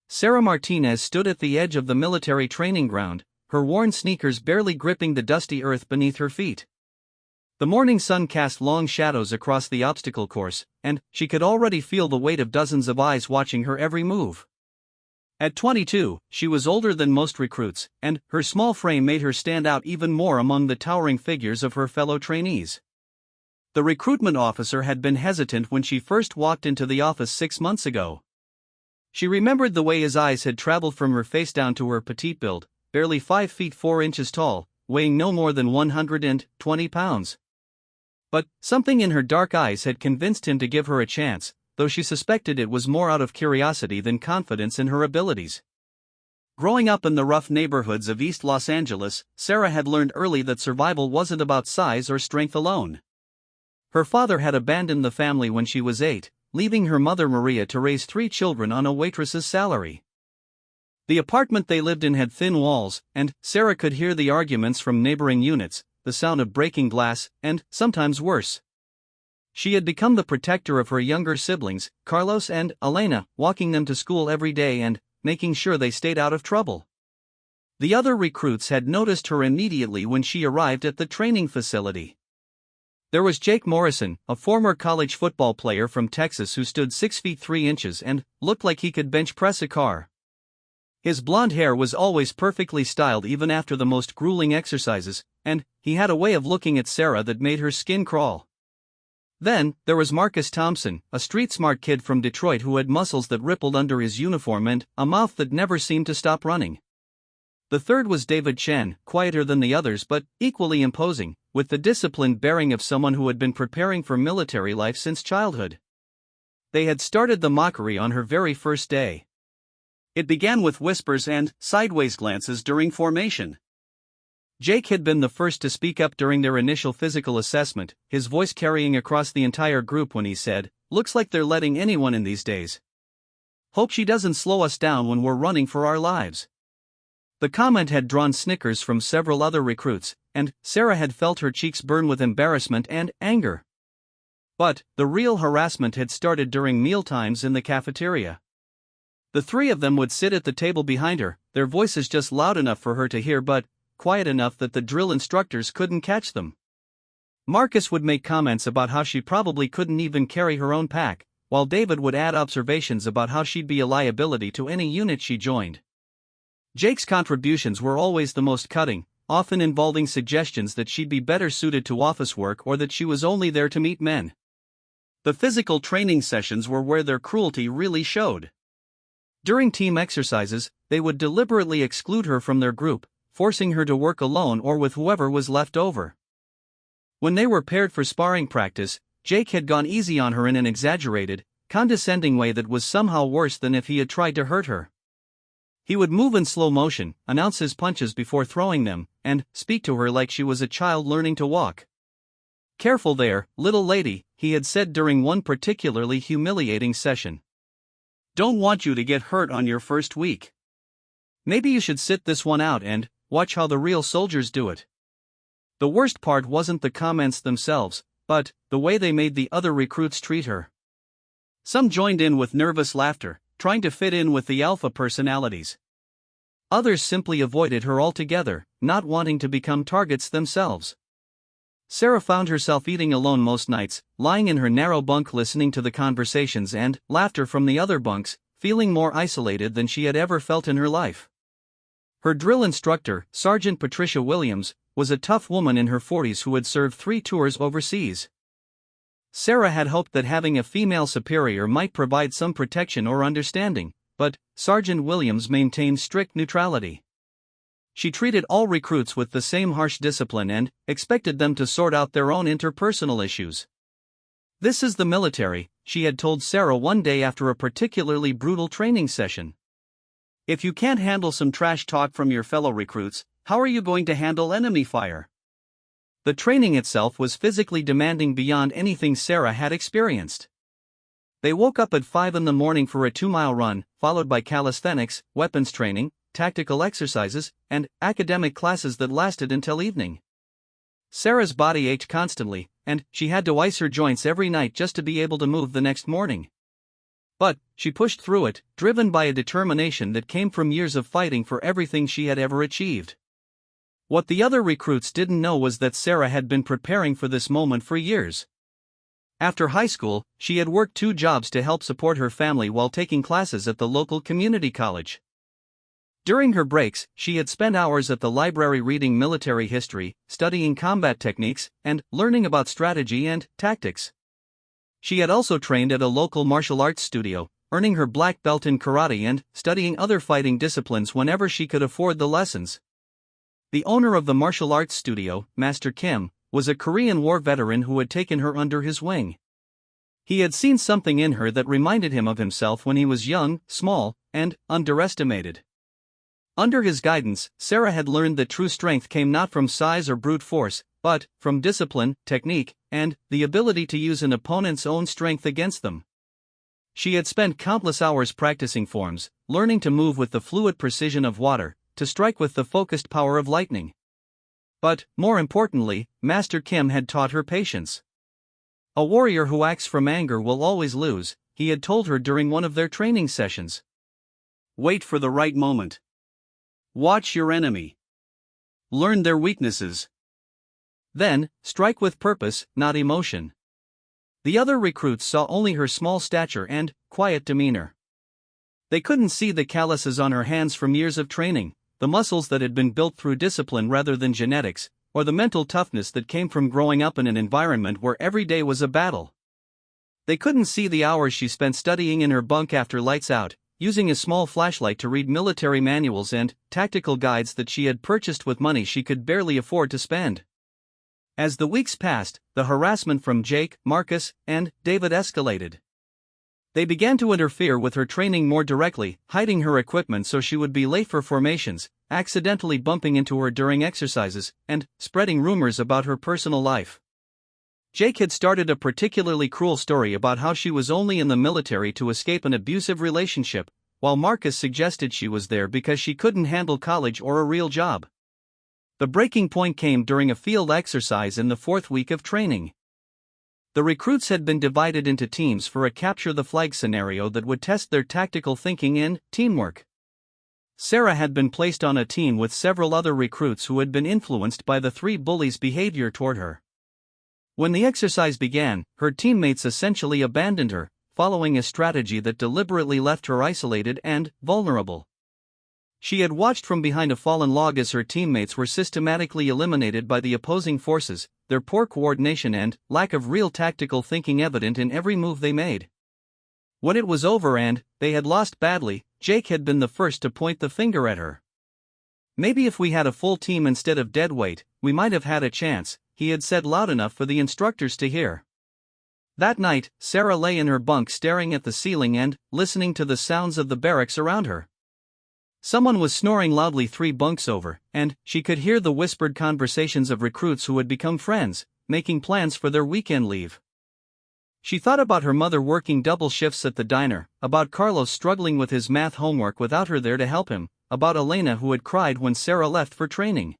Sarah Martinez stood at the edge of the military training ground, her worn sneakers barely gripping the dusty earth beneath her feet. The morning sun cast long shadows across the obstacle course, and she could already feel the weight of dozens of eyes watching her every move. At 22, she was older than most recruits, and her small frame made her stand out even more among the towering figures of her fellow trainees. The recruitment officer had been hesitant when she first walked into the office 6 months ago. She remembered the way his eyes had traveled from her face down to her petite build, barely 5 feet 4 inches tall, weighing no more than 120 pounds. But something in her dark eyes had convinced him to give her a chance, though she suspected it was more out of curiosity than confidence in her abilities. Growing up in the rough neighborhoods of East Los Angeles, Sarah had learned early that survival wasn't about size or strength alone. Her father had abandoned the family when she was 8, leaving her mother Maria to raise 3 children on a waitress's salary. The apartment they lived in had thin walls, and Sarah could hear the arguments from neighboring units, the sound of breaking glass, and, sometimes worse. She had become the protector of her younger siblings, Carlos and Elena, walking them to school every day and making sure they stayed out of trouble. The other recruits had noticed her immediately when she arrived at the training facility. There was Jake Morrison, a former college football player from Texas who stood 6 feet 3 inches and looked like he could bench press a car. His blonde hair was always perfectly styled even after the most grueling exercises, and he had a way of looking at Sarah that made her skin crawl. Then, there was Marcus Thompson, a street-smart kid from Detroit who had muscles that rippled under his uniform and a mouth that never seemed to stop running. The third was David Chen, quieter than the others but equally imposing, with the disciplined bearing of someone who had been preparing for military life since childhood. They had started the mockery on her very first day. It began with whispers and sideways glances during formation. Jake had been the first to speak up during their initial physical assessment, his voice carrying across the entire group when he said, "Looks like they're letting anyone in these days. Hope she doesn't slow us down when we're running for our lives." The comment had drawn snickers from several other recruits, and Sarah had felt her cheeks burn with embarrassment and anger. But the real harassment had started during mealtimes in the cafeteria. The 3 of them would sit at the table behind her, their voices just loud enough for her to hear but quiet enough that the drill instructors couldn't catch them. Marcus would make comments about how she probably couldn't even carry her own pack, while David would add observations about how she'd be a liability to any unit she joined. Jake's contributions were always the most cutting, often involving suggestions that she'd be better suited to office work or that she was only there to meet men. The physical training sessions were where their cruelty really showed. During team exercises, they would deliberately exclude her from their group, forcing her to work alone or with whoever was left over. When they were paired for sparring practice, Jake had gone easy on her in an exaggerated, condescending way that was somehow worse than if he had tried to hurt her. He would move in slow motion, announce his punches before throwing them, and speak to her like she was a child learning to walk. "Careful there, little lady," he had said during one particularly humiliating session. "Don't want you to get hurt on your first week. Maybe you should sit this one out and watch how the real soldiers do it." The worst part wasn't the comments themselves, but the way they made the other recruits treat her. Some joined in with nervous laughter, trying to fit in with the alpha personalities. Others simply avoided her altogether, not wanting to become targets themselves. Sarah found herself eating alone most nights, lying in her narrow bunk listening to the conversations and laughter from the other bunks, feeling more isolated than she had ever felt in her life. Her drill instructor, Sergeant Patricia Williams, was a tough woman in her 40s who had served 3 tours overseas. Sarah had hoped that having a female superior might provide some protection or understanding, but Sergeant Williams maintained strict neutrality. She treated all recruits with the same harsh discipline and expected them to sort out their own interpersonal issues. "This is the military," she had told Sarah one day after a particularly brutal training session. "If you can't handle some trash talk from your fellow recruits, how are you going to handle enemy fire?" The training itself was physically demanding beyond anything Sarah had experienced. They woke up at 5 in the morning for a 2-mile run, followed by calisthenics, weapons training, tactical exercises, and academic classes that lasted until evening. Sarah's body ached constantly, and she had to ice her joints every night just to be able to move the next morning. But she pushed through it, driven by a determination that came from years of fighting for everything she had ever achieved. What the other recruits didn't know was that Sarah had been preparing for this moment for years. After high school, she had worked 2 jobs to help support her family while taking classes at the local community college. During her breaks, she had spent hours at the library reading military history, studying combat techniques, and learning about strategy and tactics. She had also trained at a local martial arts studio, earning her black belt in karate and studying other fighting disciplines whenever she could afford the lessons. The owner of the martial arts studio, Master Kim, was a Korean War veteran who had taken her under his wing. He had seen something in her that reminded him of himself when he was young, small, and underestimated. Under his guidance, Sarah had learned that true strength came not from size or brute force, but from discipline, technique, and the ability to use an opponent's own strength against them. She had spent countless hours practicing forms, learning to move with the fluid precision of water, to strike with the focused power of lightning. But, more importantly, Master Kim had taught her patience. A warrior who acts from anger will always lose, he had told her during one of their training sessions. Wait for the right moment. Watch your enemy. Learn their weaknesses. Then, strike with purpose, not emotion. The other recruits saw only her small stature and quiet demeanor. They couldn't see the calluses on her hands from years of training, the muscles that had been built through discipline rather than genetics, or the mental toughness that came from growing up in an environment where every day was a battle. They couldn't see the hours she spent studying in her bunk after lights out, using a small flashlight to read military manuals and tactical guides that she had purchased with money she could barely afford to spend. As the weeks passed, the harassment from Jake, Marcus, and David escalated. They began to interfere with her training more directly, hiding her equipment so she would be late for formations, accidentally bumping into her during exercises, and spreading rumors about her personal life. Jake had started a particularly cruel story about how she was only in the military to escape an abusive relationship, while Marcus suggested she was there because she couldn't handle college or a real job. The breaking point came during a field exercise in the 4th week of training. The recruits had been divided into teams for a capture-the-flag scenario that would test their tactical thinking and teamwork. Sarah had been placed on a team with several other recruits who had been influenced by the 3 bullies' behavior toward her. When the exercise began, her teammates essentially abandoned her, following a strategy that deliberately left her isolated and vulnerable. She had watched from behind a fallen log as her teammates were systematically eliminated by the opposing forces, their poor coordination and lack of real tactical thinking evident in every move they made. When it was over and they had lost badly, Jake had been the first to point the finger at her. "Maybe if we had a full team instead of deadweight, we might have had a chance," he had said loud enough for the instructors to hear. That night, Sarah lay in her bunk staring at the ceiling and listening to the sounds of the barracks around her. Someone was snoring loudly 3 bunks over, and she could hear the whispered conversations of recruits who had become friends, making plans for their weekend leave. She thought about her mother working double shifts at the diner, about Carlos struggling with his math homework without her there to help him, about Elena who had cried when Sarah left for training.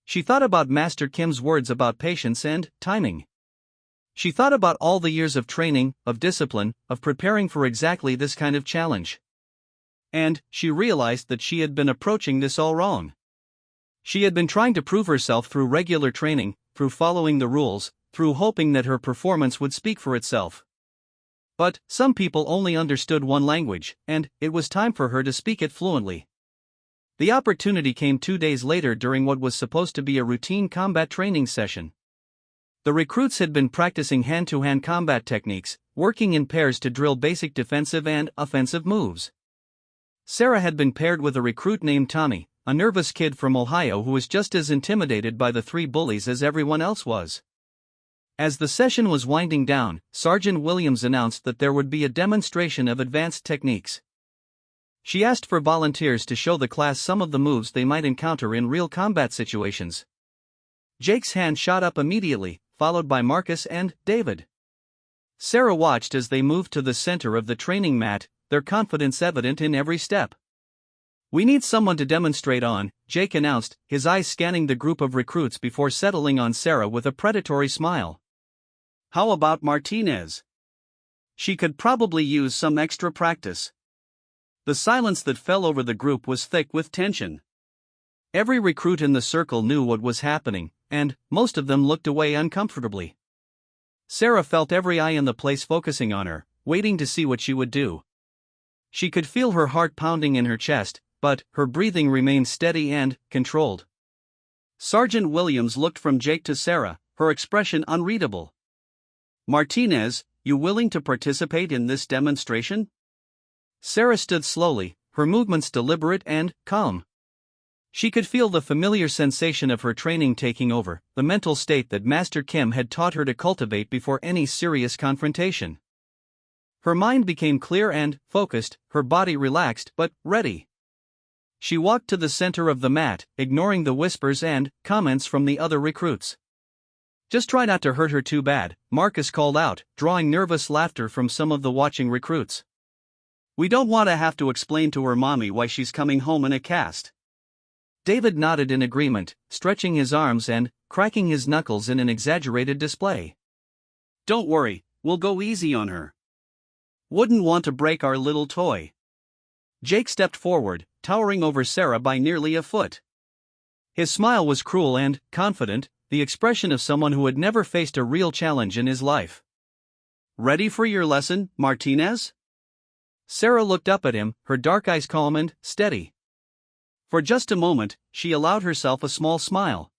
She thought about Master Kim's words about patience and timing. She thought about all the years of training, of discipline, of preparing for exactly this kind of challenge. And she realized that she had been approaching this all wrong. She had been trying to prove herself through regular training, through following the rules, through hoping that her performance would speak for itself. But some people only understood one language, and it was time for her to speak it fluently. The opportunity came 2 days later during what was supposed to be a routine combat training session. The recruits had been practicing hand-to-hand combat techniques, working in pairs to drill basic defensive and offensive moves. Sarah had been paired with a recruit named Tommy, a nervous kid from Ohio who was just as intimidated by the 3 bullies as everyone else was. As the session was winding down, Sergeant Williams announced that there would be a demonstration of advanced techniques. She asked for volunteers to show the class some of the moves they might encounter in real combat situations. Jake's hand shot up immediately, followed by Marcus and David. Sarah watched as they moved to the center of the training mat, their confidence evident in every step. "We need someone to demonstrate on," Jake announced, his eyes scanning the group of recruits before settling on Sarah with a predatory smile. "How about Martinez?" She could probably use some extra practice. The silence that fell over the group was thick with tension. Every recruit in the circle knew what was happening, and most of them looked away uncomfortably. Sarah felt every eye in the place focusing on her, waiting to see what she would do. She could feel her heart pounding in her chest, but her breathing remained steady and controlled. Sergeant Williams looked from Jake to Sarah, her expression unreadable. "Martinez, you willing to participate in this demonstration?" Sarah stood slowly, her movements deliberate and calm. She could feel the familiar sensation of her training taking over, the mental state that Master Kim had taught her to cultivate before any serious confrontation. Her mind became clear and focused, her body relaxed but ready. She walked to the center of the mat, ignoring the whispers and comments from the other recruits. "Just try not to hurt her too bad," Marcus called out, drawing nervous laughter from some of the watching recruits. "We don't want to have to explain to her mommy why she's coming home in a cast." David nodded in agreement, stretching his arms and cracking his knuckles in an exaggerated display. "Don't worry, we'll go easy on her. Wouldn't want to break our little toy." Jake stepped forward, towering over Sarah by nearly a foot. His smile was cruel and confident, the expression of someone who had never faced a real challenge in his life. "Ready for your lesson, Martinez?" Sarah looked up at him, her dark eyes calm and steady. For just a moment, she allowed herself a small smile.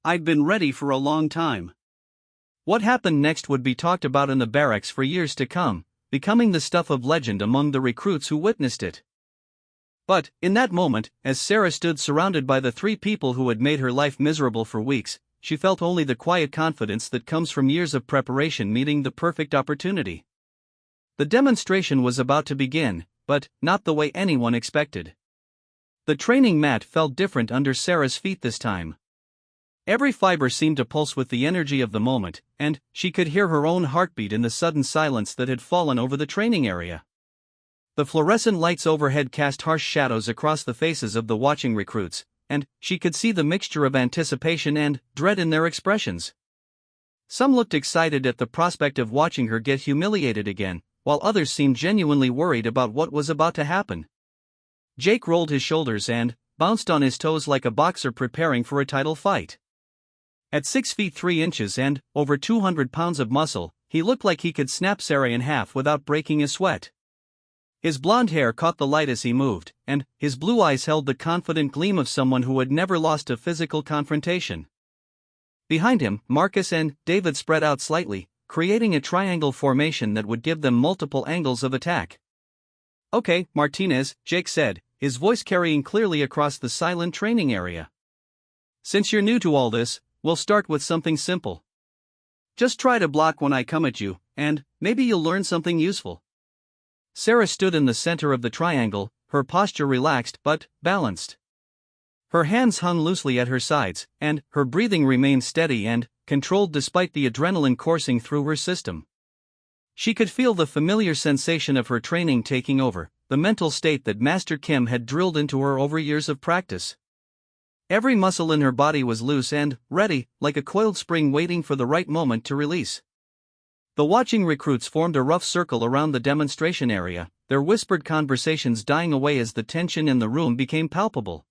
"I'd been ready for a long time." What happened next would be talked about in the barracks for years to come, becoming the stuff of legend among the recruits who witnessed it. But, in that moment, as Sarah stood surrounded by the three people who had made her life miserable for weeks, she felt only the quiet confidence that comes from years of preparation meeting the perfect opportunity. The demonstration was about to begin, but not the way anyone expected. The training mat felt different under Sarah's feet this time. Every fiber seemed to pulse with the energy of the moment, and she could hear her own heartbeat in the sudden silence that had fallen over the training area. The fluorescent lights overhead cast harsh shadows across the faces of the watching recruits, and she could see the mixture of anticipation and dread in their expressions. Some looked excited at the prospect of watching her get humiliated again, while others seemed genuinely worried about what was about to happen. Jake rolled his shoulders and bounced on his toes like a boxer preparing for a title fight. At 6 feet 3 inches and over 200 pounds of muscle, he looked like he could snap Sarah in half without breaking a sweat. His blonde hair caught the light as he moved, and his blue eyes held the confident gleam of someone who had never lost a physical confrontation. Behind him, Marcus and David spread out slightly, creating a triangle formation that would give them multiple angles of attack. "Okay, Martinez," Jake said, his voice carrying clearly across the silent training area. "Since you're new to all this, we'll start with something simple. Just try to block when I come at you, and maybe you'll learn something useful." Sarah stood in the center of the triangle, her posture relaxed but balanced. Her hands hung loosely at her sides, and her breathing remained steady and controlled despite the adrenaline coursing through her system. She could feel the familiar sensation of her training taking over, the mental state that Master Kim had drilled into her over years of practice. Every muscle in her body was loose and ready, like a coiled spring waiting for the right moment to release. The watching recruits formed a rough circle around the demonstration area, their whispered conversations dying away as the tension in the room became palpable.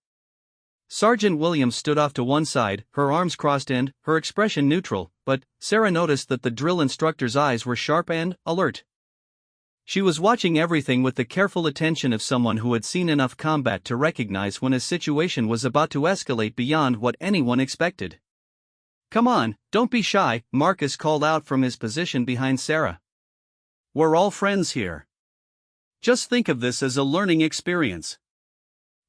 Sergeant Williams stood off to one side, her arms crossed and her expression neutral, but Sarah noticed that the drill instructor's eyes were sharp and alert. She was watching everything with the careful attention of someone who had seen enough combat to recognize when a situation was about to escalate beyond what anyone expected. "Come on, don't be shy," Marcus called out from his position behind Sarah. "We're all friends here. Just think of this as a learning experience."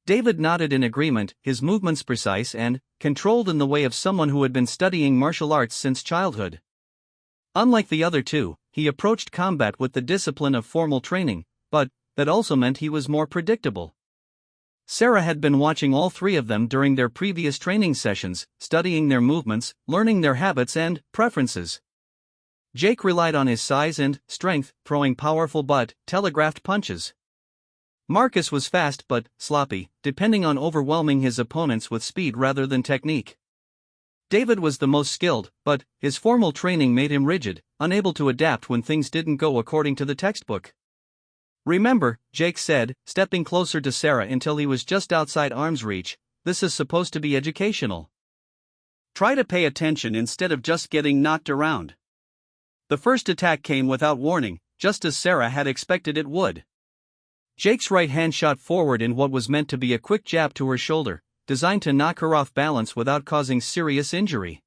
David nodded in agreement, his movements precise and controlled in the way of someone who had been studying martial arts since childhood. Unlike the other two, he approached combat with the discipline of formal training, but that also meant he was more predictable. Sarah had been watching all three of them during their previous training sessions, studying their movements, learning their habits and preferences. Jake relied on his size and strength, throwing powerful but telegraphed punches. Marcus was fast but sloppy, depending on overwhelming his opponents with speed rather than technique. David was the most skilled, but his formal training made him rigid, unable to adapt when things didn't go according to the textbook. "Remember," Jake said, stepping closer to Sarah until he was just outside arm's reach, "this is supposed to be educational. Try to pay attention instead of just getting knocked around." The first attack came without warning, just as Sarah had expected it would. Jake's right hand shot forward in what was meant to be a quick jab to her shoulder, designed to knock her off balance without causing serious injury.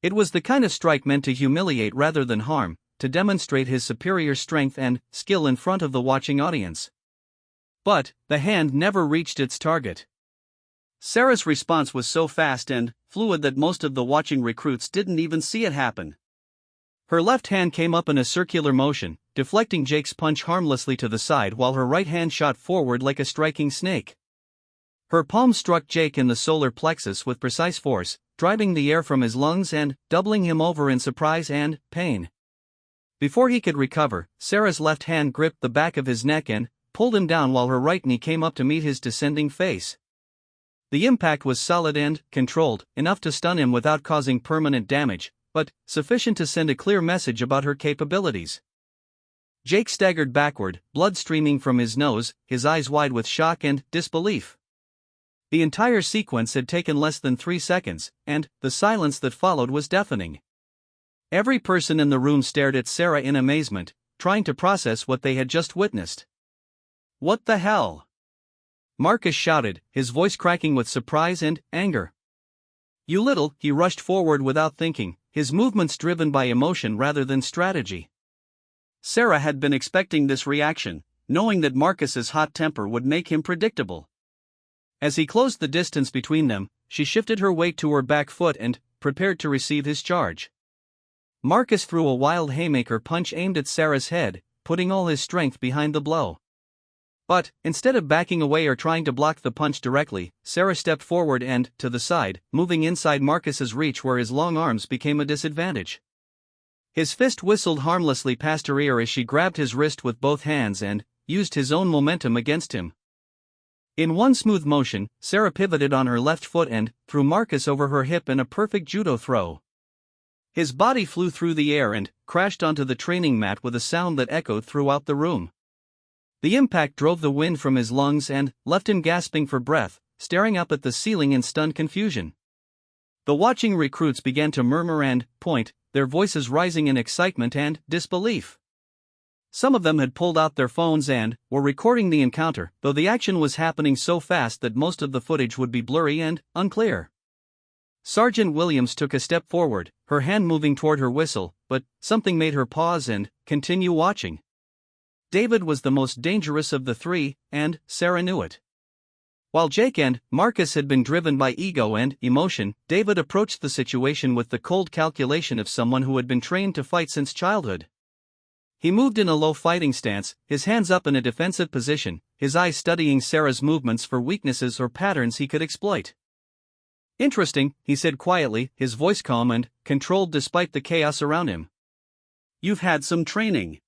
It was the kind of strike meant to humiliate rather than harm, to demonstrate his superior strength and skill in front of the watching audience. But the hand never reached its target. Sarah's response was so fast and fluid that most of the watching recruits didn't even see it happen. Her left hand came up in a circular motion, deflecting Jake's punch harmlessly to the side while her right hand shot forward like a striking snake. Her palm struck Jake in the solar plexus with precise force, driving the air from his lungs and doubling him over in surprise and pain. Before he could recover, Sarah's left hand gripped the back of his neck and pulled him down while her right knee came up to meet his descending face. The impact was solid and controlled, enough to stun him without causing permanent damage, but sufficient to send a clear message about her capabilities. Jake staggered backward, blood streaming from his nose, his eyes wide with shock and disbelief. The entire sequence had taken less than 3 seconds, and the silence that followed was deafening. Every person in the room stared at Sarah in amazement, trying to process what they had just witnessed. "What the hell?" Marcus shouted, his voice cracking with surprise and anger. "You little," he rushed forward without thinking, his movements driven by emotion rather than strategy. Sarah had been expecting this reaction, knowing that Marcus's hot temper would make him predictable. As he closed the distance between them, she shifted her weight to her back foot and prepared to receive his charge. Marcus threw a wild haymaker punch aimed at Sarah's head, putting all his strength behind the blow. But, instead of backing away or trying to block the punch directly, Sarah stepped forward and to the side, moving inside Marcus's reach where his long arms became a disadvantage. His fist whistled harmlessly past her ear as she grabbed his wrist with both hands and used his own momentum against him. In one smooth motion, Sarah pivoted on her left foot and threw Marcus over her hip in a perfect judo throw. His body flew through the air and crashed onto the training mat with a sound that echoed throughout the room. The impact drove the wind from his lungs and left him gasping for breath, staring up at the ceiling in stunned confusion. The watching recruits began to murmur and point, their voices rising in excitement and disbelief. Some of them had pulled out their phones and were recording the encounter, though the action was happening so fast that most of the footage would be blurry and unclear. Sergeant Williams took a step forward, her hand moving toward her whistle, but something made her pause and continue watching. David was the most dangerous of the three, and Sarah knew it. While Jake and Marcus had been driven by ego and emotion, David approached the situation with the cold calculation of someone who had been trained to fight since childhood. He moved in a low fighting stance, his hands up in a defensive position, his eyes studying Sarah's movements for weaknesses or patterns he could exploit. "Interesting," he said quietly, his voice calm and controlled despite the chaos around him. "You've had some training.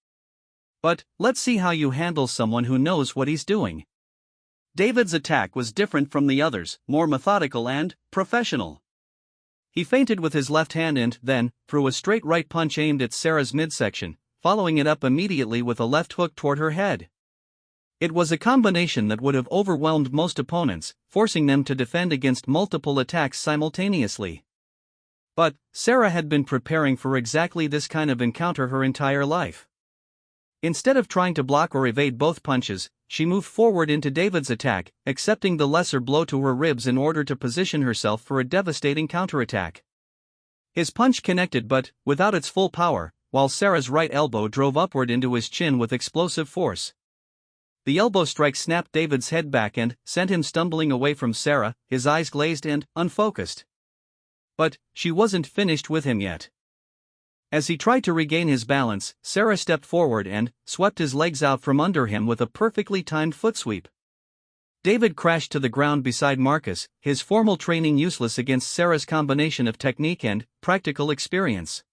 But let's see how you handle someone who knows what he's doing." David's attack was different from the others, more methodical and professional. He feinted with his left hand and then threw a straight right punch aimed at Sarah's midsection, following it up immediately with a left hook toward her head. It was a combination that would have overwhelmed most opponents, forcing them to defend against multiple attacks simultaneously. But Sarah had been preparing for exactly this kind of encounter her entire life. Instead of trying to block or evade both punches, she moved forward into David's attack, accepting the lesser blow to her ribs in order to position herself for a devastating counterattack. His punch connected but without its full power, while Sarah's right elbow drove upward into his chin with explosive force. The elbow strike snapped David's head back and sent him stumbling away from Sarah, his eyes glazed and unfocused. But she wasn't finished with him yet. As he tried to regain his balance, Sarah stepped forward and swept his legs out from under him with a perfectly timed foot sweep. David crashed to the ground beside Marcus, his formal training useless against Sarah's combination of technique and practical experience.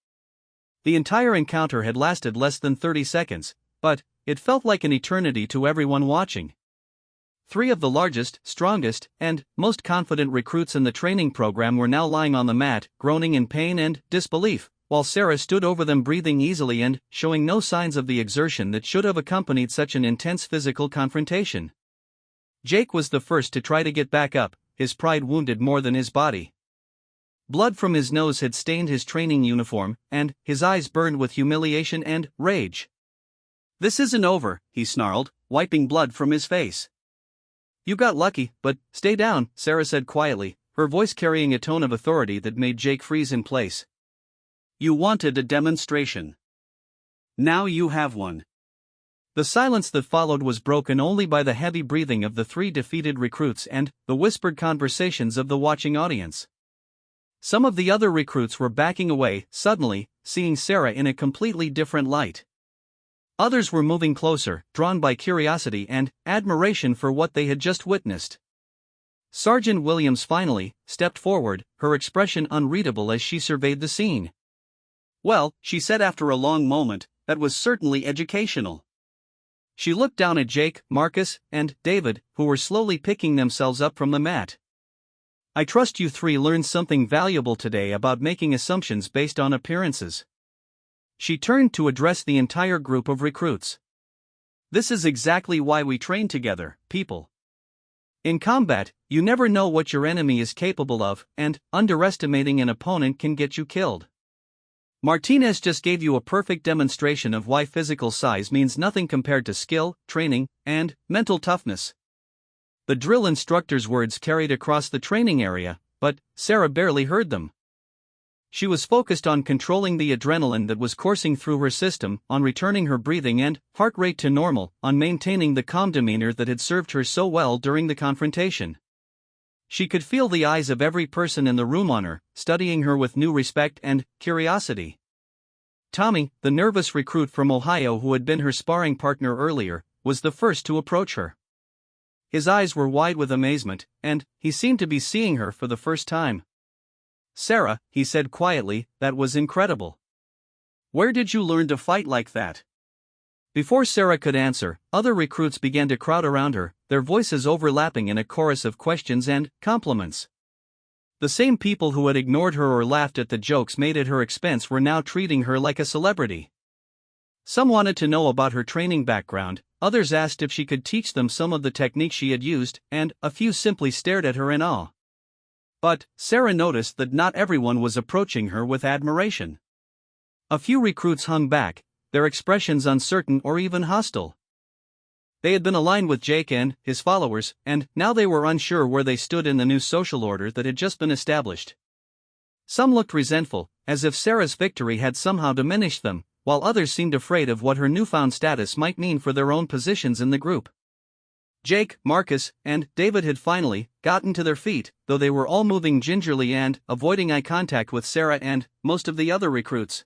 The entire encounter had lasted less than 30 seconds, but it felt like an eternity to everyone watching. 3 of the largest, strongest, and most confident recruits in the training program were now lying on the mat, groaning in pain and disbelief, while Sarah stood over them breathing easily and showing no signs of the exertion that should have accompanied such an intense physical confrontation. Jake was the first to try to get back up, his pride wounded more than his body. Blood from his nose had stained his training uniform, and his eyes burned with humiliation and rage. "This isn't over," he snarled, wiping blood from his face. "You got lucky, but stay down," Sarah said quietly, her voice carrying a tone of authority that made Jake freeze in place. "You wanted a demonstration. Now you have one." The silence that followed was broken only by the heavy breathing of the three defeated recruits and the whispered conversations of the watching audience. Some of the other recruits were backing away, suddenly, seeing Sarah in a completely different light. Others were moving closer, drawn by curiosity and admiration for what they had just witnessed. Sergeant Williams finally stepped forward, her expression unreadable as she surveyed the scene. "Well," she said after a long moment, "that was certainly educational." She looked down at Jake, Marcus, and David, who were slowly picking themselves up from the mat. "I trust you three learned something valuable today about making assumptions based on appearances." She turned to address the entire group of recruits. "This is exactly why we train together, people. In combat, you never know what your enemy is capable of, and underestimating an opponent can get you killed. Martinez just gave you a perfect demonstration of why physical size means nothing compared to skill, training, and mental toughness." The drill instructor's words carried across the training area, but Sarah barely heard them. She was focused on controlling the adrenaline that was coursing through her system, on returning her breathing and heart rate to normal, on maintaining the calm demeanor that had served her so well during the confrontation. She could feel the eyes of every person in the room on her, studying her with new respect and curiosity. Tommy, the nervous recruit from Ohio who had been her sparring partner earlier, was the first to approach her. His eyes were wide with amazement, and he seemed to be seeing her for the first time. "Sarah," he said quietly, "that was incredible. Where did you learn to fight like that?" Before Sarah could answer, other recruits began to crowd around her, their voices overlapping in a chorus of questions and compliments. The same people who had ignored her or laughed at the jokes made at her expense were now treating her like a celebrity. Some wanted to know about her training background, others asked if she could teach them some of the techniques she had used, and a few simply stared at her in awe. But Sarah noticed that not everyone was approaching her with admiration. A few recruits hung back, their expressions uncertain or even hostile. They had been aligned with Jake and his followers, and now they were unsure where they stood in the new social order that had just been established. Some looked resentful, as if Sarah's victory had somehow diminished them, while others seemed afraid of what her newfound status might mean for their own positions in the group. Jake, Marcus, and David had finally gotten to their feet, though they were all moving gingerly and avoiding eye contact with Sarah and most of the other recruits.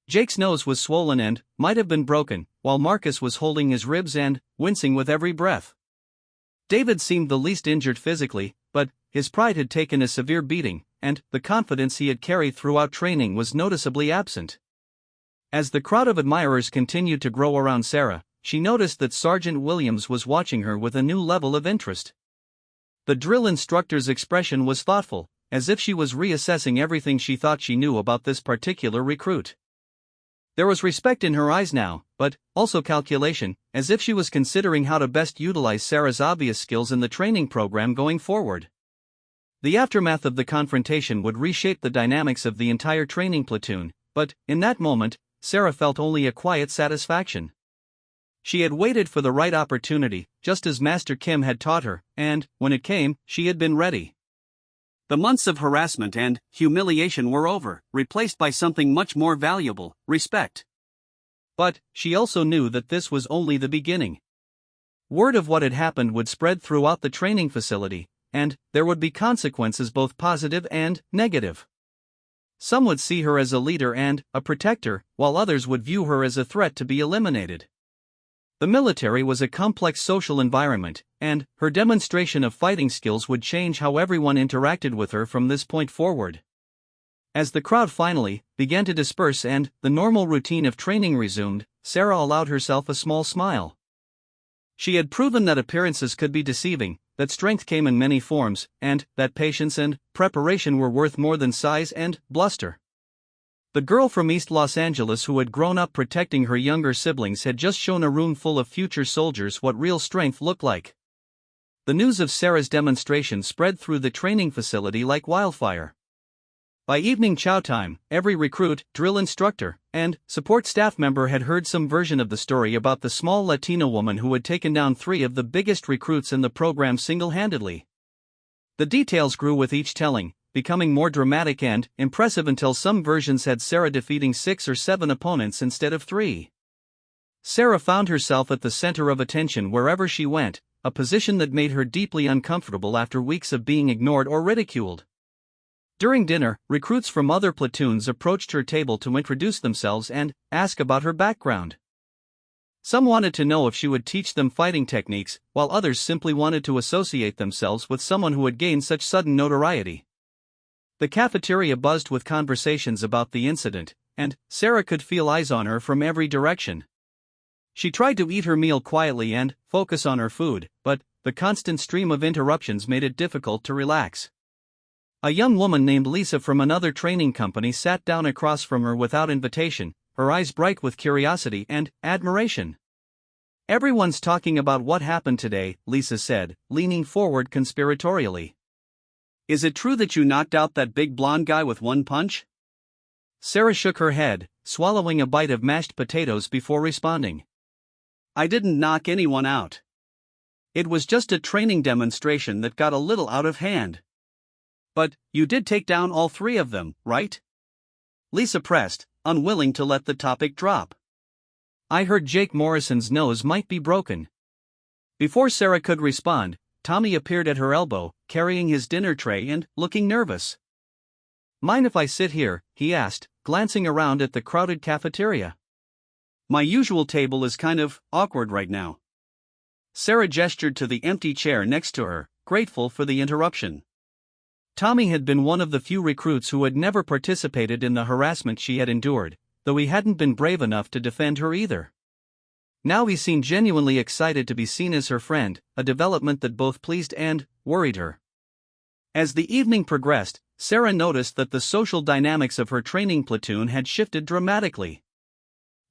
Jake's nose was swollen and might have been broken, while Marcus was holding his ribs and wincing with every breath. David seemed the least injured physically, but his pride had taken a severe beating, and the confidence he had carried throughout training was noticeably absent. As the crowd of admirers continued to grow around Sarah, she noticed that Sergeant Williams was watching her with a new level of interest. The drill instructor's expression was thoughtful, as if she was reassessing everything she thought she knew about this particular recruit. There was respect in her eyes now, but also calculation, as if she was considering how to best utilize Sarah's obvious skills in the training program going forward. The aftermath of the confrontation would reshape the dynamics of the entire training platoon, but in that moment, Sarah felt only a quiet satisfaction. She had waited for the right opportunity, just as Master Kim had taught her, and, when it came, she had been ready. The months of harassment and humiliation were over, replaced by something much more valuable, respect. But she also knew that this was only the beginning. Word of what had happened would spread throughout the training facility, and there would be consequences both positive and negative. Some would see her as a leader and a protector, while others would view her as a threat to be eliminated. The military was a complex social environment, and her demonstration of fighting skills would change how everyone interacted with her from this point forward. As the crowd finally began to disperse and the normal routine of training resumed, Sarah allowed herself a small smile. She had proven that appearances could be deceiving, that strength came in many forms, and that patience and preparation were worth more than size and bluster. The girl from East Los Angeles who had grown up protecting her younger siblings had just shown a room full of future soldiers what real strength looked like. The news of Sarah's demonstration spread through the training facility like wildfire. By evening chow time, every recruit, drill instructor, and support staff member had heard some version of the story about the small Latino woman who had taken down 3 of the biggest recruits in the program single-handedly. The details grew with each telling, becoming more dramatic and impressive until some versions had Sarah defeating 6 or 7 opponents instead of 3. Sarah found herself at the center of attention wherever she went, a position that made her deeply uncomfortable after weeks of being ignored or ridiculed. During dinner, recruits from other platoons approached her table to introduce themselves and ask about her background. Some wanted to know if she would teach them fighting techniques, while others simply wanted to associate themselves with someone who had gained such sudden notoriety. The cafeteria buzzed with conversations about the incident, and Sarah could feel eyes on her from every direction. She tried to eat her meal quietly and focus on her food, but the constant stream of interruptions made it difficult to relax. A young woman named Lisa from another training company sat down across from her without invitation, her eyes bright with curiosity and admiration. "Everyone's talking about what happened today," Lisa said, leaning forward conspiratorially. Is it true that you knocked out that big blonde guy with one punch? Sarah shook her head, swallowing a bite of mashed potatoes before responding. I didn't knock anyone out. It was just a training demonstration that got a little out of hand. But you did take down all 3 of them, right? Lisa pressed, unwilling to let the topic drop. I heard Jake Morrison's nose might be broken. Before Sarah could respond, Tommy appeared at her elbow, carrying his dinner tray and looking nervous. "Mind if I sit here?" he asked, glancing around at the crowded cafeteria. My usual table is kind of awkward right now. Sarah gestured to the empty chair next to her, grateful for the interruption. Tommy had been one of the few recruits who had never participated in the harassment she had endured, though he hadn't been brave enough to defend her either. Now he seemed genuinely excited to be seen as her friend, a development that both pleased and worried her. As the evening progressed, Sarah noticed that the social dynamics of her training platoon had shifted dramatically.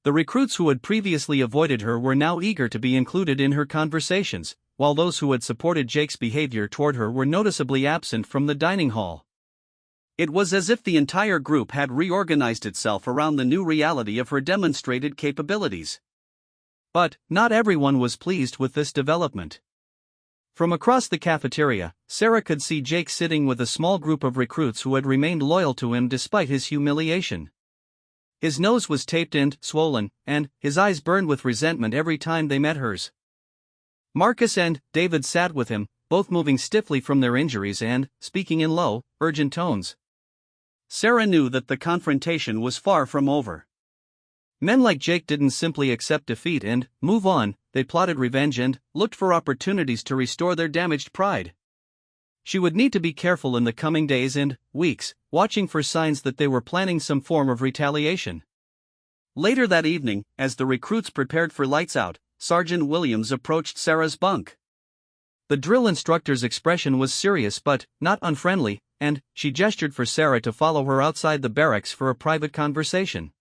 The recruits who had previously avoided her were now eager to be included in her conversations, while those who had supported Jake's behavior toward her were noticeably absent from the dining hall. It was as if the entire group had reorganized itself around the new reality of her demonstrated capabilities. But not everyone was pleased with this development. From across the cafeteria, Sarah could see Jake sitting with a small group of recruits who had remained loyal to him despite his humiliation. His nose was taped and swollen, and his eyes burned with resentment every time they met hers. Marcus and David sat with him, both moving stiffly from their injuries and speaking in low, urgent tones. Sarah knew that the confrontation was far from over. Men like Jake didn't simply accept defeat and move on, they plotted revenge and looked for opportunities to restore their damaged pride. She would need to be careful in the coming days and weeks, watching for signs that they were planning some form of retaliation. Later that evening, as the recruits prepared for lights out, Sergeant Williams approached Sarah's bunk. The drill instructor's expression was serious but not unfriendly, and she gestured for Sarah to follow her outside the barracks for a private conversation.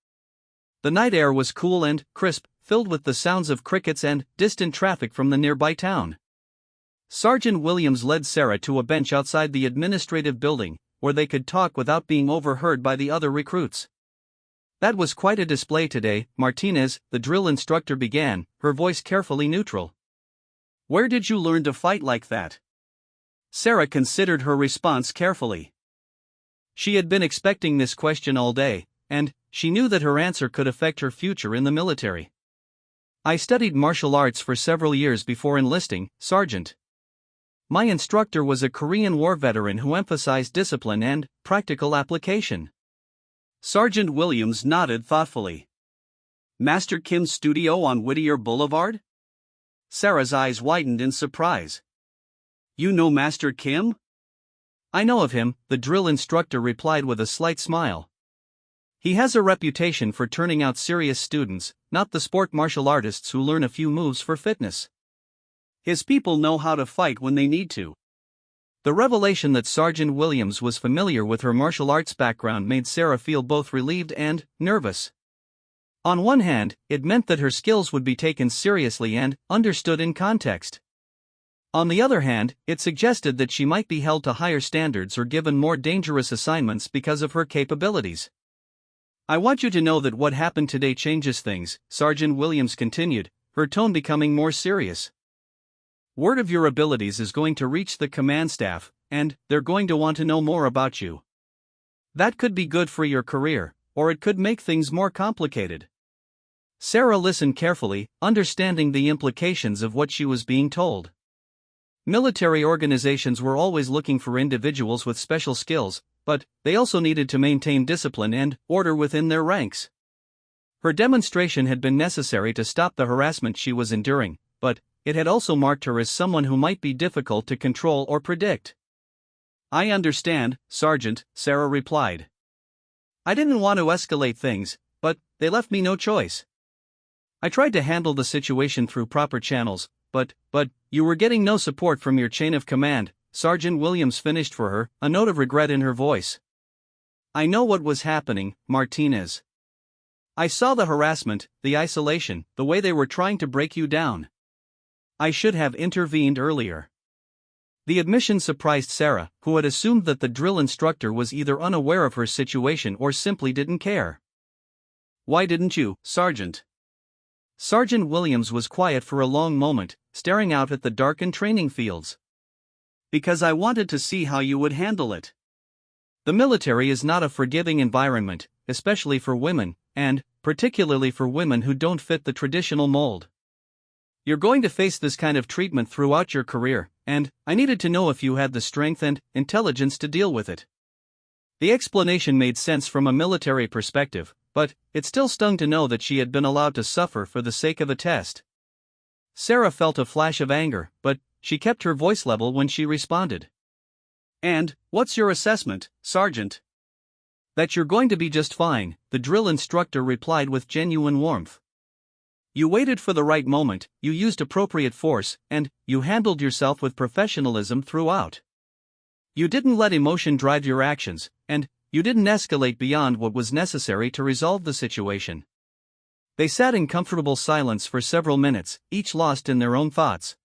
The night air was cool and crisp, filled with the sounds of crickets and distant traffic from the nearby town. Sergeant Williams led Sarah to a bench outside the administrative building, where they could talk without being overheard by the other recruits. "That was quite a display today, Martinez," the drill instructor began, her voice carefully neutral. "Where did you learn to fight like that?" Sarah considered her response carefully. She had been expecting this question all day, and she knew that her answer could affect her future in the military. "I studied martial arts for several years before enlisting, Sergeant. My instructor was a Korean War veteran who emphasized discipline and practical application." Sergeant Williams nodded thoughtfully. "Master Kim's studio on Whittier Boulevard?" Sarah's eyes widened in surprise. "You know Master Kim?" "I know of him," the drill instructor replied with a slight smile. "He has a reputation for turning out serious students, not the sport martial artists who learn a few moves for fitness. His people know how to fight when they need to." The revelation that Sergeant Williams was familiar with her martial arts background made Sarah feel both relieved and nervous. On one hand, it meant that her skills would be taken seriously and understood in context. On the other hand, it suggested that she might be held to higher standards or given more dangerous assignments because of her capabilities. "I want you to know that what happened today changes things," Sergeant Williams continued, her tone becoming more serious. "Word of your abilities is going to reach the command staff, and they're going to want to know more about you. That could be good for your career, or it could make things more complicated." Sarah listened carefully, understanding the implications of what she was being told. Military organizations were always looking for individuals with special skills, but they also needed to maintain discipline and order within their ranks. Her demonstration had been necessary to stop the harassment she was enduring, but it had also marked her as someone who might be difficult to control or predict. "I understand, Sergeant," Sarah replied. "I didn't want to escalate things, but they left me no choice. I tried to handle the situation through proper channels, but you were getting no support from your chain of command," Sergeant Williams finished for her, a note of regret in her voice. "I know what was happening, Martinez. I saw the harassment, the isolation, the way they were trying to break you down. I should have intervened earlier." The admission surprised Sarah, who had assumed that the drill instructor was either unaware of her situation or simply didn't care. "Why didn't you, Sergeant?" Sergeant Williams was quiet for a long moment, staring out at the darkened training fields. "Because I wanted to see how you would handle it. The military is not a forgiving environment, especially for women, and particularly for women who don't fit the traditional mold. You're going to face this kind of treatment throughout your career, and I needed to know if you had the strength and intelligence to deal with it." The explanation made sense from a military perspective, but it still stung to know that she had been allowed to suffer for the sake of a test. Sarah felt a flash of anger, but she kept her voice level when she responded. "And what's your assessment, Sergeant?" "That you're going to be just fine," the drill instructor replied with genuine warmth. "You waited for the right moment, you used appropriate force, and you handled yourself with professionalism throughout. You didn't let emotion drive your actions, and you didn't escalate beyond what was necessary to resolve the situation." They sat in comfortable silence for several minutes, each lost in their own thoughts.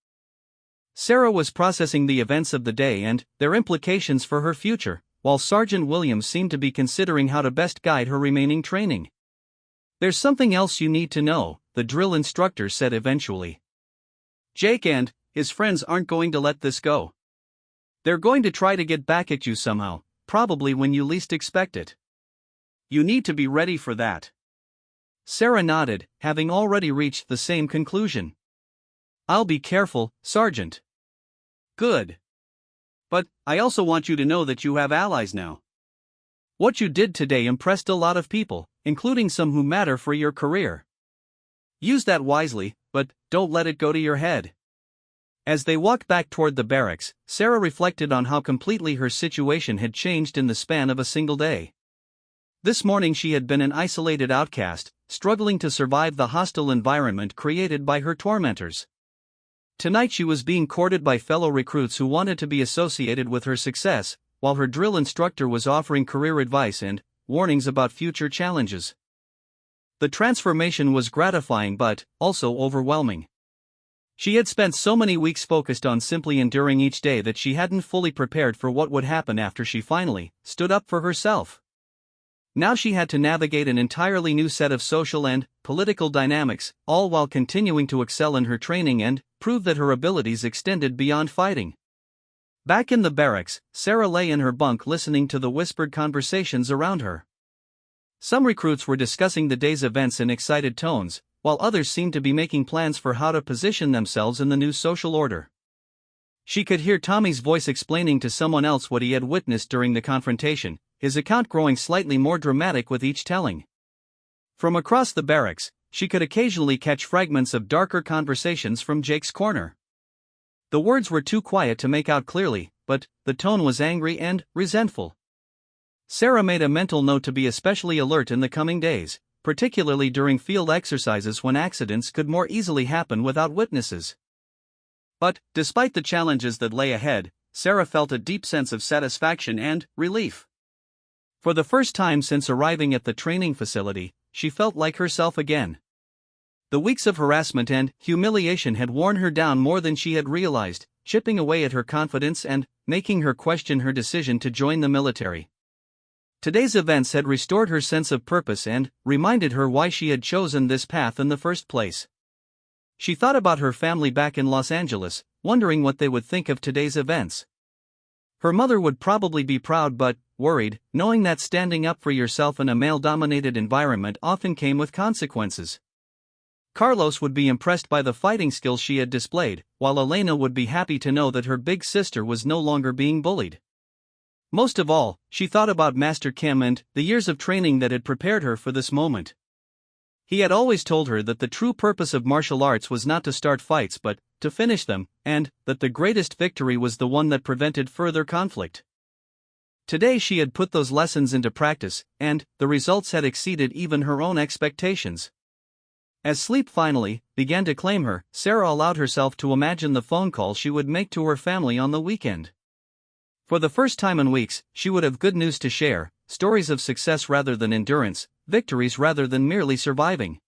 Sarah was processing the events of the day and their implications for her future, while Sergeant Williams seemed to be considering how to best guide her remaining training. "There's something else you need to know," the drill instructor said eventually. "Jake and his friends aren't going to let this go. They're going to try to get back at you somehow, probably when you least expect it. You need to be ready for that." Sarah nodded, having already reached the same conclusion. "I'll be careful, Sergeant." "Good. But I also want you to know that you have allies now. What you did today impressed a lot of people, including some who matter for your career. Use that wisely, but don't let it go to your head." As they walked back toward the barracks, Sarah reflected on how completely her situation had changed in the span of a single day. This morning she had been an isolated outcast, struggling to survive the hostile environment created by her tormentors. Tonight she was being courted by fellow recruits who wanted to be associated with her success, while her drill instructor was offering career advice and warnings about future challenges. The transformation was gratifying but also overwhelming. She had spent so many weeks focused on simply enduring each day that she hadn't fully prepared for what would happen after she finally stood up for herself. Now she had to navigate an entirely new set of social and political dynamics, all while continuing to excel in her training and prove that her abilities extended beyond fighting. Back in the barracks, Sarah lay in her bunk listening to the whispered conversations around her. Some recruits were discussing the day's events in excited tones, while others seemed to be making plans for how to position themselves in the new social order. She could hear Tommy's voice explaining to someone else what he had witnessed during the confrontation, his account growing slightly more dramatic with each telling. From across the barracks, she could occasionally catch fragments of darker conversations from Jake's corner. The words were too quiet to make out clearly, but the tone was angry and resentful. Sarah made a mental note to be especially alert in the coming days, particularly during field exercises when accidents could more easily happen without witnesses. But, despite the challenges that lay ahead, Sarah felt a deep sense of satisfaction and relief. For the first time since arriving at the training facility, she felt like herself again. The weeks of harassment and humiliation had worn her down more than she had realized, chipping away at her confidence and making her question her decision to join the military. Today's events had restored her sense of purpose and reminded her why she had chosen this path in the first place. She thought about her family back in Los Angeles, wondering what they would think of today's events. Her mother would probably be proud but worried, knowing that standing up for yourself in a male-dominated environment often came with consequences. Carlos would be impressed by the fighting skills she had displayed, while Elena would be happy to know that her big sister was no longer being bullied. Most of all, she thought about Master Kim and the years of training that had prepared her for this moment. He had always told her that the true purpose of martial arts was not to start fights but to finish them, and that the greatest victory was the one that prevented further conflict. Today she had put those lessons into practice, and the results had exceeded even her own expectations. As sleep finally began to claim her, Sarah allowed herself to imagine the phone call she would make to her family on the weekend. For the first time in weeks, she would have good news to share, stories of success rather than endurance, victories rather than merely surviving.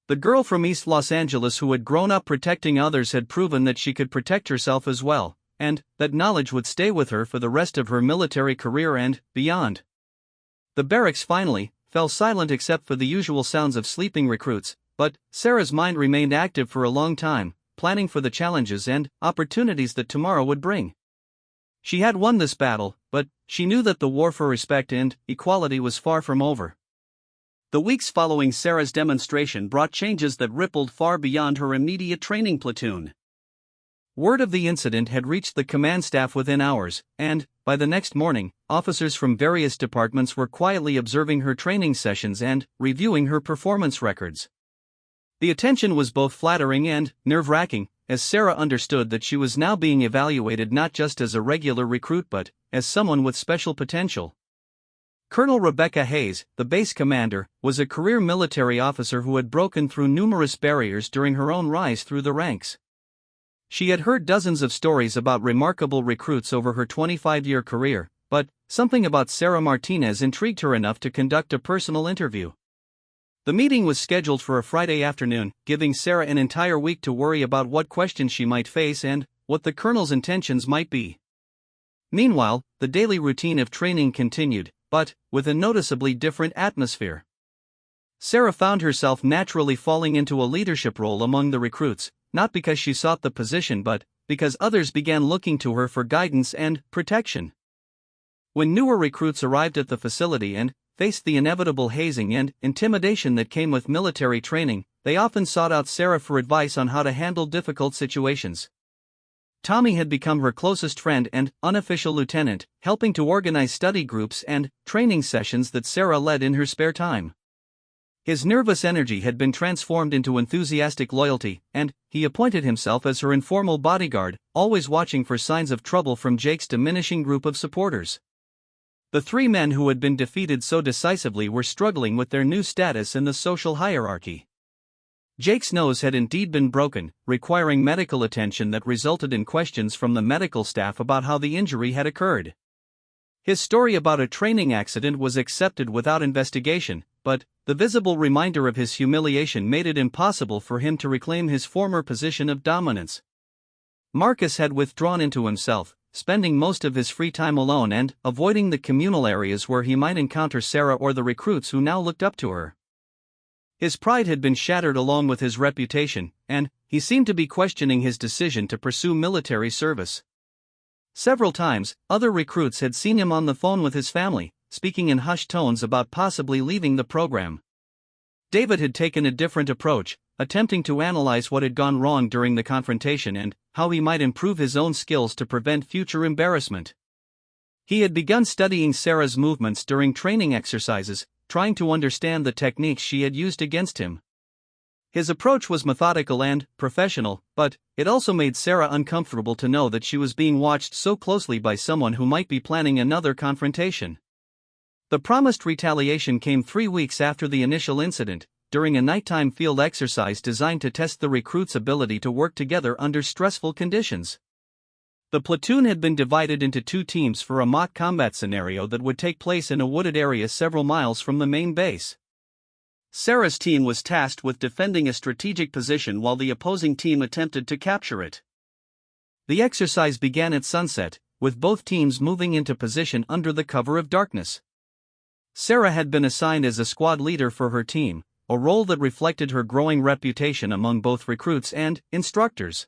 The girl from East Los Angeles who had grown up protecting others had proven that she could protect herself as well, and that knowledge would stay with her for the rest of her military career and beyond. The barracks finally fell silent except for the usual sounds of sleeping recruits, but Sarah's mind remained active for a long time, planning for the challenges and opportunities that tomorrow would bring. She had won this battle, but she knew that the war for respect and equality was far from over. The weeks following Sarah's demonstration brought changes that rippled far beyond her immediate training platoon. Word of the incident had reached the command staff within hours, and, by the next morning, officers from various departments were quietly observing her training sessions and reviewing her performance records. The attention was both flattering and nerve-wracking, as Sarah understood that she was now being evaluated not just as a regular recruit but as someone with special potential. Colonel Rebecca Hayes, the base commander, was a career military officer who had broken through numerous barriers during her own rise through the ranks. She had heard dozens of stories about remarkable recruits over her 25-year career, but something about Sarah Martinez intrigued her enough to conduct a personal interview. The meeting was scheduled for a Friday afternoon, giving Sarah an entire week to worry about what questions she might face and what the colonel's intentions might be. Meanwhile, the daily routine of training continued, but with a noticeably different atmosphere. Sarah found herself naturally falling into a leadership role among the recruits, not because she sought the position but because others began looking to her for guidance and protection. When newer recruits arrived at the facility and faced the inevitable hazing and intimidation that came with military training, they often sought out Sarah for advice on how to handle difficult situations. Tommy had become her closest friend and unofficial lieutenant, helping to organize study groups and training sessions that Sarah led in her spare time. His nervous energy had been transformed into enthusiastic loyalty, and he appointed himself as her informal bodyguard, always watching for signs of trouble from Jake's diminishing group of supporters. The three men who had been defeated so decisively were struggling with their new status in the social hierarchy. Jake's nose had indeed been broken, requiring medical attention that resulted in questions from the medical staff about how the injury had occurred. His story about a training accident was accepted without investigation, but the visible reminder of his humiliation made it impossible for him to reclaim his former position of dominance. Marcus had withdrawn into himself, spending most of his free time alone and avoiding the communal areas where he might encounter Sarah or the recruits who now looked up to her. His pride had been shattered along with his reputation, and he seemed to be questioning his decision to pursue military service. Several times, other recruits had seen him on the phone with his family, speaking in hushed tones about possibly leaving the program. David had taken a different approach, attempting to analyze what had gone wrong during the confrontation and how he might improve his own skills to prevent future embarrassment. He had begun studying Sarah's movements during training exercises, trying to understand the techniques she had used against him. His approach was methodical and professional, but it also made Sarah uncomfortable to know that she was being watched so closely by someone who might be planning another confrontation. The promised retaliation came 3 weeks after the initial incident, during a nighttime field exercise designed to test the recruits' ability to work together under stressful conditions. The platoon had been divided into two teams for a mock combat scenario that would take place in a wooded area several miles from the main base. Sarah's team was tasked with defending a strategic position while the opposing team attempted to capture it. The exercise began at sunset, with both teams moving into position under the cover of darkness. Sarah had been assigned as a squad leader for her team, a role that reflected her growing reputation among both recruits and instructors.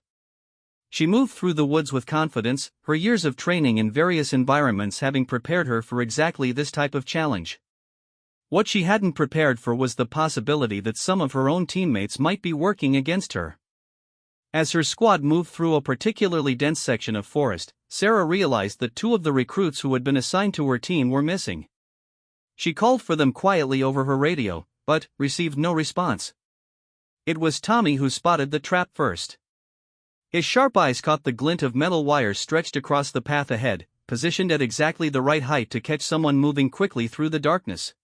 She moved through the woods with confidence, her years of training in various environments having prepared her for exactly this type of challenge. What she hadn't prepared for was the possibility that some of her own teammates might be working against her. As her squad moved through a particularly dense section of forest, Sarah realized that two of the recruits who had been assigned to her team were missing. She called for them quietly over her radio, but received no response. It was Tommy who spotted the trap first. His sharp eyes caught the glint of metal wires stretched across the path ahead, positioned at exactly the right height to catch someone moving quickly through the darkness.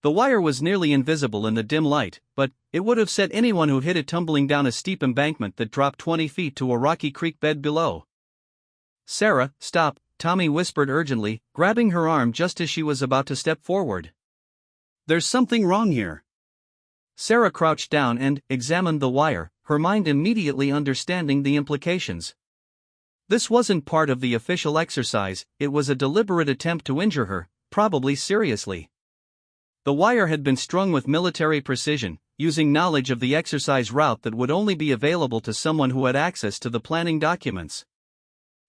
The wire was nearly invisible in the dim light, but it would have set anyone who hit it tumbling down a steep embankment that dropped 20 feet to a rocky creek bed below. "Sarah, stop," Tommy whispered urgently, grabbing her arm just as she was about to step forward. "There's something wrong here." Sarah crouched down and examined the wire, her mind immediately understanding the implications. This wasn't part of the official exercise, it was a deliberate attempt to injure her, probably seriously. The wire had been strung with military precision, using knowledge of the exercise route that would only be available to someone who had access to the planning documents.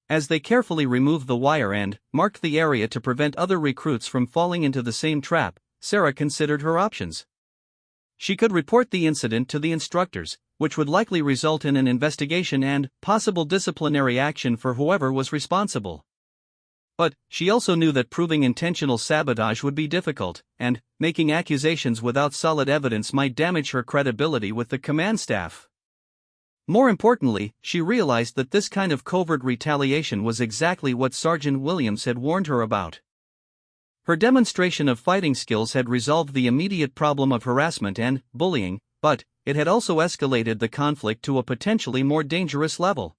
As they carefully removed the wire and marked the area to prevent other recruits from falling into the same trap, Sarah considered her options. She could report the incident to the instructors, which would likely result in an investigation and possible disciplinary action for whoever was responsible. But she also knew that proving intentional sabotage would be difficult, and making accusations without solid evidence might damage her credibility with the command staff. More importantly, she realized that this kind of covert retaliation was exactly what Sergeant Williams had warned her about. Her demonstration of fighting skills had resolved the immediate problem of harassment and bullying, but it had also escalated the conflict to a potentially more dangerous level.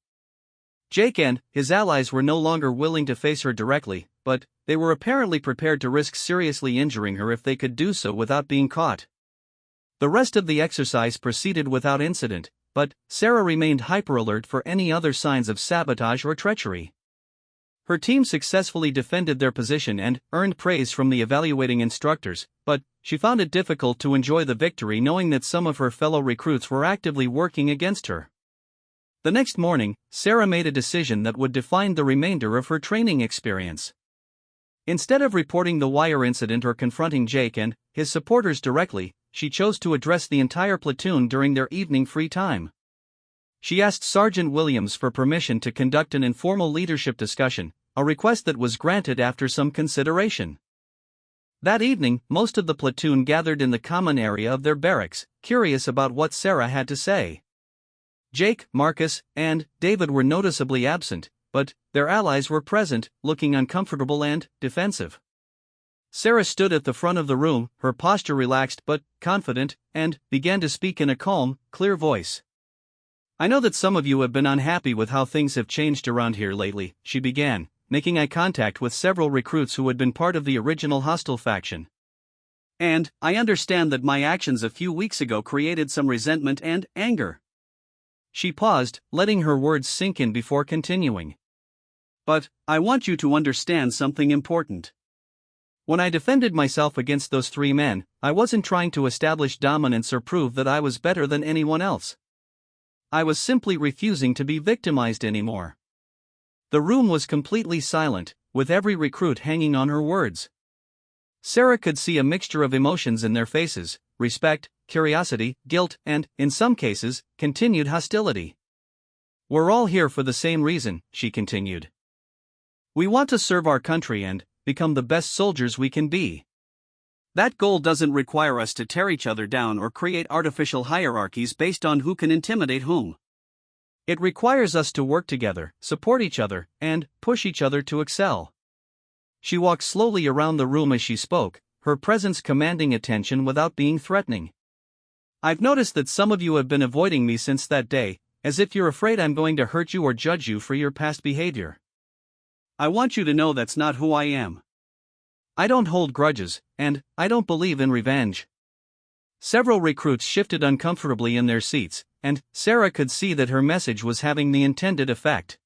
Jake and his allies were no longer willing to face her directly, but they were apparently prepared to risk seriously injuring her if they could do so without being caught. The rest of the exercise proceeded without incident, but Sarah remained hyper-alert for any other signs of sabotage or treachery. Her team successfully defended their position and earned praise from the evaluating instructors, but she found it difficult to enjoy the victory knowing that some of her fellow recruits were actively working against her. The next morning, Sarah made a decision that would define the remainder of her training experience. Instead of reporting the wire incident or confronting Jake and his supporters directly, she chose to address the entire platoon during their evening free time. She asked Sergeant Williams for permission to conduct an informal leadership discussion, a request that was granted after some consideration. That evening, most of the platoon gathered in the common area of their barracks, curious about what Sarah had to say. Jake, Marcus, and David were noticeably absent, but their allies were present, looking uncomfortable and defensive. Sarah stood at the front of the room, her posture relaxed but confident, and began to speak in a calm, clear voice. "I know that some of you have been unhappy with how things have changed around here lately," she began, making eye contact with several recruits who had been part of the original hostile faction. "And I understand that my actions a few weeks ago created some resentment and anger." She paused, letting her words sink in before continuing. "But I want you to understand something important. When I defended myself against those three men, I wasn't trying to establish dominance or prove that I was better than anyone else. I was simply refusing to be victimized anymore." The room was completely silent, with every recruit hanging on her words. Sarah could see a mixture of emotions in their faces: respect, curiosity, guilt, and, in some cases, continued hostility. "We're all here for the same reason," she continued. "We want to serve our country and become the best soldiers we can be. That goal doesn't require us to tear each other down or create artificial hierarchies based on who can intimidate whom. It requires us to work together, support each other, and push each other to excel." She walked slowly around the room as she spoke, her presence commanding attention without being threatening. "I've noticed that some of you have been avoiding me since that day, as if you're afraid I'm going to hurt you or judge you for your past behavior. I want you to know that's not who I am. I don't hold grudges, and I don't believe in revenge. Several recruits shifted uncomfortably in their seats, and Sarah could see that her message was having the intended effect.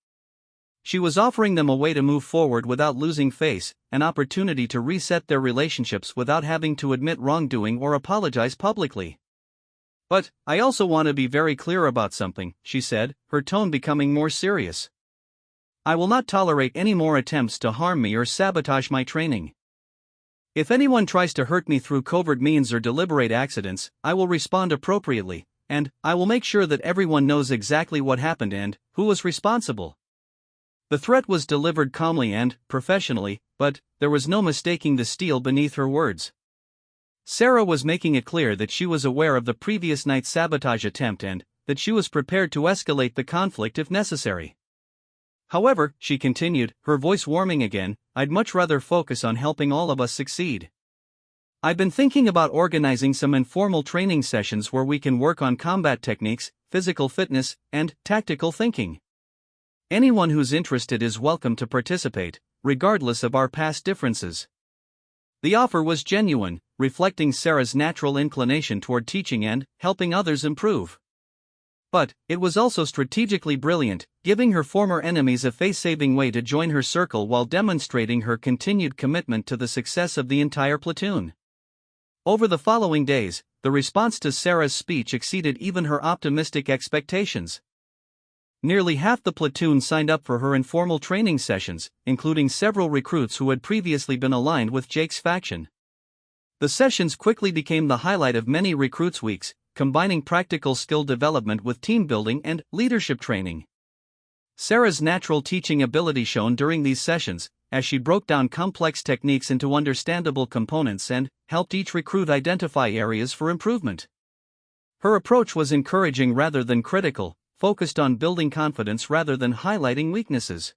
She was offering them a way to move forward without losing face, an opportunity to reset their relationships without having to admit wrongdoing or apologize publicly. But, I also want to be very clear about something, she said, her tone becoming more serious. I will not tolerate any more attempts to harm me or sabotage my training. If anyone tries to hurt me through covert means or deliberate accidents, I will respond appropriately, and I will make sure that everyone knows exactly what happened and who was responsible. The threat was delivered calmly and professionally, but there was no mistaking the steel beneath her words. Sarah was making it clear that she was aware of the previous night's sabotage attempt and that she was prepared to escalate the conflict if necessary. However, she continued, her voice warming again, I'd much rather focus on helping all of us succeed. I've been thinking about organizing some informal training sessions where we can work on combat techniques, physical fitness, and tactical thinking. Anyone who's interested is welcome to participate, regardless of our past differences. The offer was genuine, reflecting Sarah's natural inclination toward teaching and helping others improve. But it was also strategically brilliant, giving her former enemies a face-saving way to join her circle while demonstrating her continued commitment to the success of the entire platoon. Over the following days, the response to Sarah's speech exceeded even her optimistic expectations. Nearly half the platoon signed up for her informal training sessions, including several recruits who had previously been aligned with Jake's faction. The sessions quickly became the highlight of many recruits' weeks, combining practical skill development with team building and leadership training. Sarah's natural teaching ability shone during these sessions, as she broke down complex techniques into understandable components and helped each recruit identify areas for improvement. Her approach was encouraging rather than critical, focused on building confidence rather than highlighting weaknesses.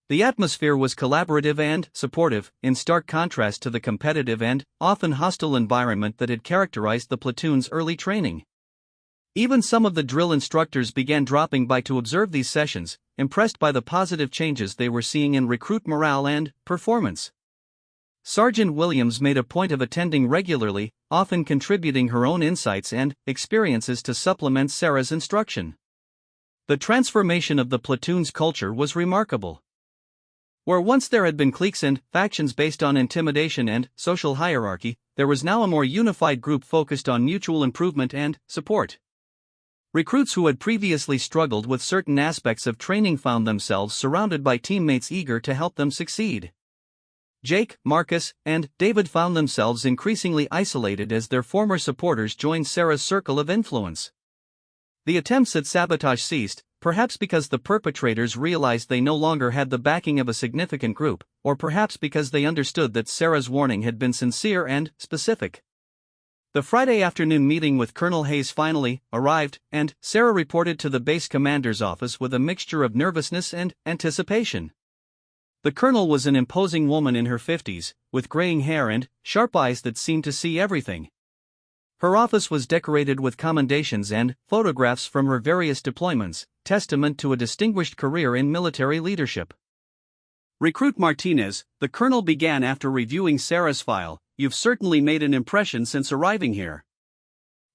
The atmosphere was collaborative and supportive, in stark contrast to the competitive and often hostile environment that had characterized the platoon's early training. Even some of the drill instructors began dropping by to observe these sessions, impressed by the positive changes they were seeing in recruit morale and performance. Sergeant Williams made a point of attending regularly, often contributing her own insights and experiences to supplement Sarah's instruction. The transformation of the platoon's culture was remarkable. Where once there had been cliques and factions based on intimidation and social hierarchy, there was now a more unified group focused on mutual improvement and support. Recruits who had previously struggled with certain aspects of training found themselves surrounded by teammates eager to help them succeed. Jake, Marcus, and David found themselves increasingly isolated as their former supporters joined Sarah's circle of influence. The attempts at sabotage ceased, perhaps because the perpetrators realized they no longer had the backing of a significant group, or perhaps because they understood that Sarah's warning had been sincere and specific. The Friday afternoon meeting with Colonel Hayes finally arrived, and Sarah reported to the base commander's office with a mixture of nervousness and anticipation. The colonel was an imposing woman in her 50s, with graying hair and sharp eyes that seemed to see everything. Her office was decorated with commendations and photographs from her various deployments, testament to a distinguished career in military leadership. Recruit Martinez, the colonel began after reviewing Sarah's file, you've certainly made an impression since arriving here.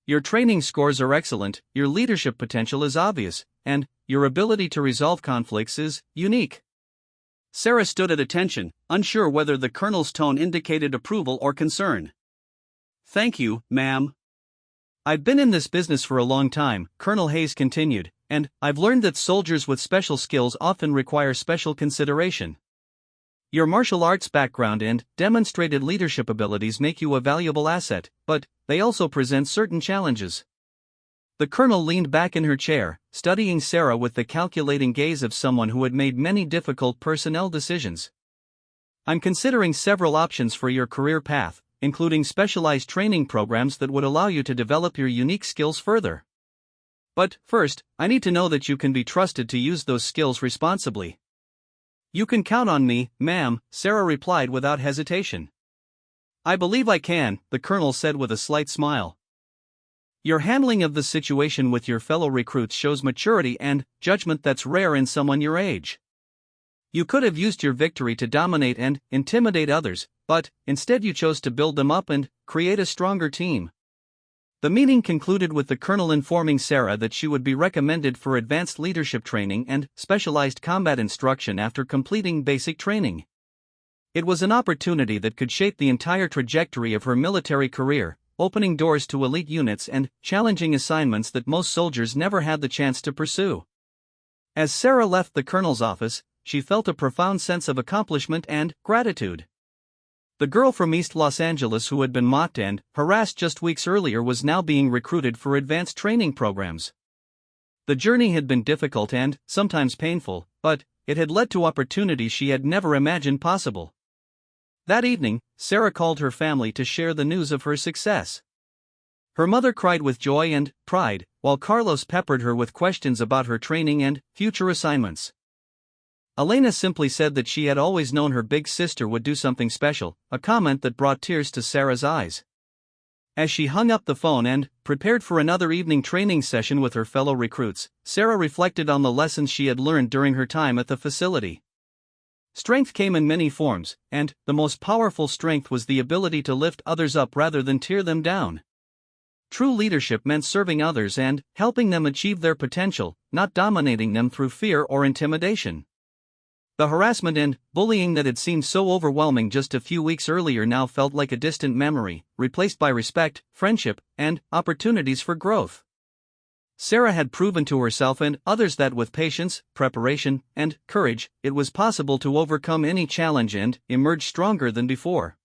Your training scores are excellent, your leadership potential is obvious, and your ability to resolve conflicts is unique. Sarah stood at attention, unsure whether the colonel's tone indicated approval or concern. Thank you, ma'am. I've been in this business for a long time, Colonel Hayes continued, and I've learned that soldiers with special skills often require special consideration. Your martial arts background and demonstrated leadership abilities make you a valuable asset, but they also present certain challenges. The colonel leaned back in her chair, studying Sarah with the calculating gaze of someone who had made many difficult personnel decisions. I'm considering several options for your career path, including specialized training programs that would allow you to develop your unique skills further. But first, I need to know that you can be trusted to use those skills responsibly. You can count on me, ma'am, Sarah replied without hesitation. I believe I can, the colonel said with a slight smile. Your handling of the situation with your fellow recruits shows maturity and judgment that's rare in someone your age. You could have used your victory to dominate and intimidate others, but instead you chose to build them up and create a stronger team. The meeting concluded with the colonel informing Sarah that she would be recommended for advanced leadership training and specialized combat instruction after completing basic training. It was an opportunity that could shape the entire trajectory of her military career, opening doors to elite units and challenging assignments that most soldiers never had the chance to pursue. As Sarah left the colonel's office, she felt a profound sense of accomplishment and gratitude. The girl from East Los Angeles who had been mocked and harassed just weeks earlier was now being recruited for advanced training programs. The journey had been difficult and sometimes painful, but it had led to opportunities she had never imagined possible. That evening, Sarah called her family to share the news of her success. Her mother cried with joy and pride, while Carlos peppered her with questions about her training and future assignments. Elena simply said that she had always known her big sister would do something special, a comment that brought tears to Sarah's eyes. As she hung up the phone and prepared for another evening training session with her fellow recruits, Sarah reflected on the lessons she had learned during her time at the facility. Strength came in many forms, and the most powerful strength was the ability to lift others up rather than tear them down. True leadership meant serving others and helping them achieve their potential, not dominating them through fear or intimidation. The harassment and bullying that had seemed so overwhelming just a few weeks earlier now felt like a distant memory, replaced by respect, friendship, and opportunities for growth. Sarah had proven to herself and others that with patience, preparation, and courage, it was possible to overcome any challenge and emerge stronger than before.